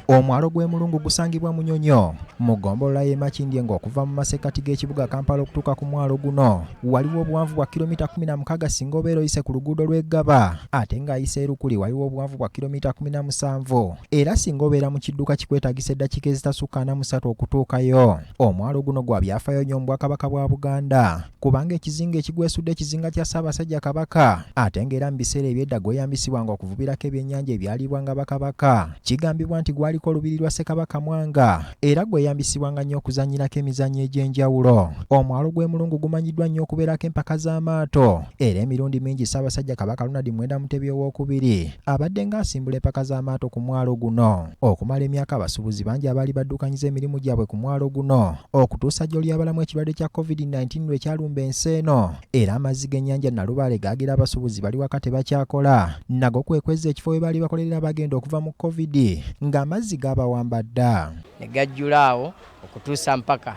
Omwalo gwe Mulungu gusangibwa mu Nnyonyo mu ggombolola y'e Makindye ng'okuva mu masekkati g'ekibuga Kampala okutuuka ku mwalo guno waliwo obuwanvu bwa kilomita 16 singa obeera oyise ku luguudo lw'Eggaba ate ng'ayise Rukuli waliwo obuwanvu bwa kilomita 17 era singa obeera mu kidduka kikwetagisa eddakiika ezitasukka 43 okutuukayo. Omwalo guno gwa byafaayo nnyo mu Bwakabaka bwa Buganda kubanga ekizinga ekigwesudde ekizinga kya Ssaabasajja Kabaka ate ng'era mu biseera eby'edda gweyambisibwanga okuvubirako ebyennyanja ebyalibwanga bakabaka. Kigambibwa nti gwaliko olubiri lwa Ssekabaka Mwanga era gweyambisibwanga nnyo okuzannyirako emizannyo egy'enjawulo. Omwalo gwe Mulungu gumanyiddwa nnyo okubeerako empaka z'amaato era emirundi mingi Ssaabasajja Kabaka Ronald Mwenda Mutebi II abadde ng'asimbula empaka z'amaato ku mwalo guno. Okumala emyaka abasuubuzi bangi abaali baddukanyiza emirimu gyabwe ku mwalo guno okutuusa gy'oli abalamu ekirwadde kya COVID-19 lwe kyalumba ensi eno era amazzi g'ennyanja Nalubaale gaagira abasuubuzi bali waka tebakyakola nago kwekweza ekifo we baali bakolerera bagenda okuva mu COVID ng'amazzi gabawamba dda. Ne gajjulaawo okutuusa mpaka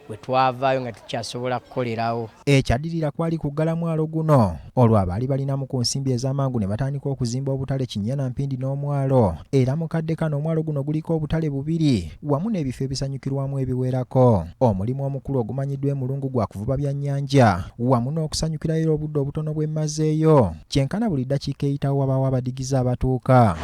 bwe twavaayo nga tukyasobola kukolerawo. Ekyaddirira kwali kuggala mwalo guno olwo abaali balinamu ku nsimbi ez'amangu ne batandika okuzimba obutale Kinnyana Mpindi n'Omwalo era mu kadde kano omwalo guno guliko obutale 2 wamu n'ebifo ebisanyukirwamu ebiwerako. Omulimu omukulu ogumanyiddwa e Mulungu gwa kuvuba byannyanja wamu n'okusanyukirayo obudde obutono bwe mmazeeyo kyenkana buli ddakiika eyitawo wabaawo abadigizi abatuuka.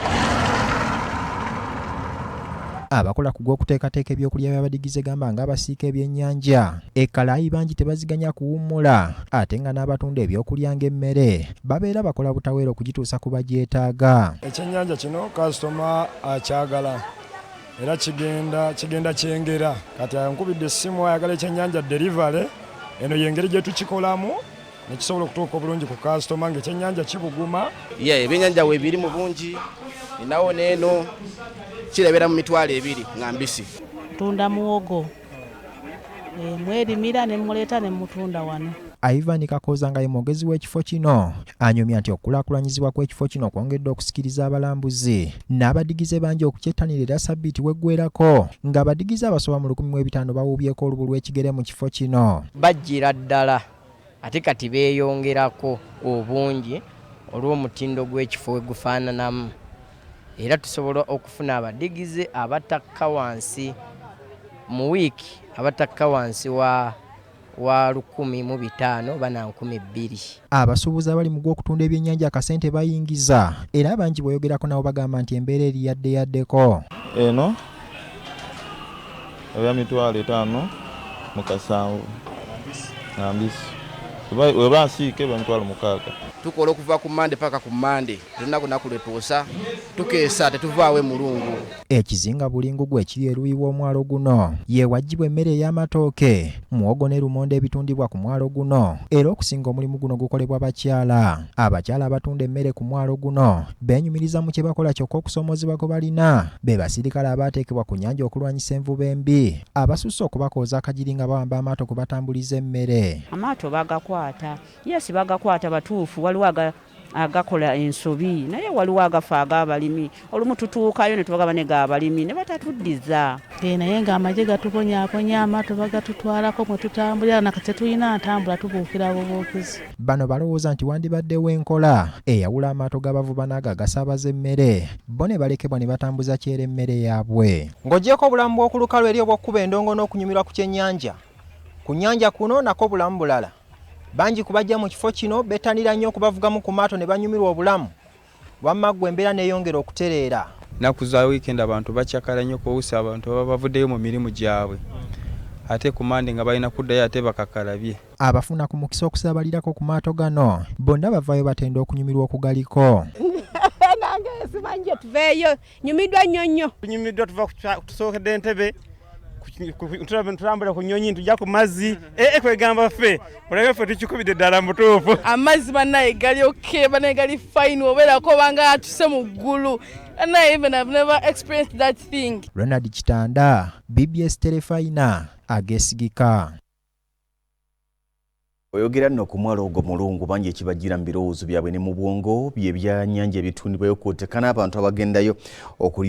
Abakola ku gw'okuteekateeka ebyokulya by'abadigize gamba ng'abasiika ebyennyanja ekkalaayi bangi tebaziganya kuwummula ate nga n'abatunda ebyokulya ng'emmere babeera bakola butaweera okugituusa ku bagyetaaga. Ekyennyanja kino kasitoma akyagala era kigenda kyengera kati ankubidde essimu ayagala ekyennyanja derivale eno y'engeri gye tukikolamu ne kisobola okutuuka obulungi ku kasitoma ng'ekyennyanja kibuguma. Ebyennyanja weebiri mu bungi inawo neeno kirabera mu mitwalo 2 nga mbisi. Tunda muwogo mwerimira ne muleeta ne mutunda wano. Ivan Kakoza nga ye mwogezi w'ekifo kino anyumya nti okukulaakulanyizibwa kw'ekifo kino kwongedde okusikiriza abalambuzi n'abadigize bangi okukyettanira era ssabbiiti weggwerako ng'abadigize abasoba mu 1500 bawuubyeko olubu lw'ekigere mu kifo kino. Bajjira ddala ate kati beeyongerako obungi olw'omutindo gw'ekifo we gufaananamu era tusobola okufuna abadigize abatakka wansi mu wiiki abatakka wansi wa 1,500 bana 2,000. Abasuubuzi abali mu gw'okutunda ebyennyanja akasente bayingiza era abangi boyogerako nabo bagamba nti embeera eri yaddeyaddeko. Eno ebya 5,000 mu kasanvu nga mbisi weba nsiike bya 6,000. Tukola okuva ku Mande paka ku Mande tulina kunaku lwetuusa tukeesa tetuvaawe Mulungu. Ekizinga Bulingu gwe kiri eruyi w'omwalo guno yeewagibwa emmere ey'amatooke muwogo ne lumonde ebitundibwa ku mwalo guno era okusinga omulimu guno gukolebwa abakyala. Abakyala abatunda emmere ku mwalo guno beenyumiriza mu kye bakola kyokka okusoomoozebwa kwe balina be basirikale abaateekebwa ku nnyanja okulwanyisa envuba embi abasusse okubakooza akagiri nga bawamba amaato kwe batambuliza emmere. Amaato bagakwata yesi bagakwata batuufu waliwo agakola ensobi naye waliwo agafa ag'abalimi olumu tutuukayo ne tubagaba ne g'abalimi ne batatuddiza naye ng'amagye gatuponyaaponya amaato bagatutwalako mwe tutambulira nakati tulina ntambula tubuukira bubuukizi. Bano balowooza nti wandibaddewo enkola eyawula amaato g'abavuba n'ago agasaabaza emmere bo ne balekebwa ne batambuza kyera emmere yaabwe. Ng'oggyeko obulamu bw'okulukalu eri obw'okkuba endongo n'okunyumirwa ku kyennyanja ku nnyanja kuno nako bulamu bulala. Bangi kubajja mu kifo kino bettanira nnyo okubavugamu ku maato ne banyumirwa obulamu wamma ggwe embeera neeyongera okutereera. Nnaku za wiikendi abantu bakyakala nnyo kuwusa abantu baba bavuddeyo mu mirimu gyabwe ate ku Mande nga balina kuddayo ate bakakalabye. Abafuna ku mukisa okusabalirako ku maato gano bonna bavaayo batenda okunyumirwa okugaliko. Nange simanyi tuveeyo nyumiddwa nnyo. Tunyumiddwa tuva tusookedde Entebbe tulambula ku Nnyonyi tujja ku mazzi kwegamba ffe olabye ffe tukikubidde ddala mutuufu. Amazzi bannaye gali okay bannaye gali fine obeerako banga atuse mu ggulu and even I've never experienced that thing. Ronald Kitanda, BBS Terefayina, Ageesigika. Oyogera nno ku mwalo ogwo Mulungu bangi ekibajjira mu birowoozo byabwe ne mu bwongo bye byannyanja ebitundibwayo kw'otekana abantu abagendayo okulya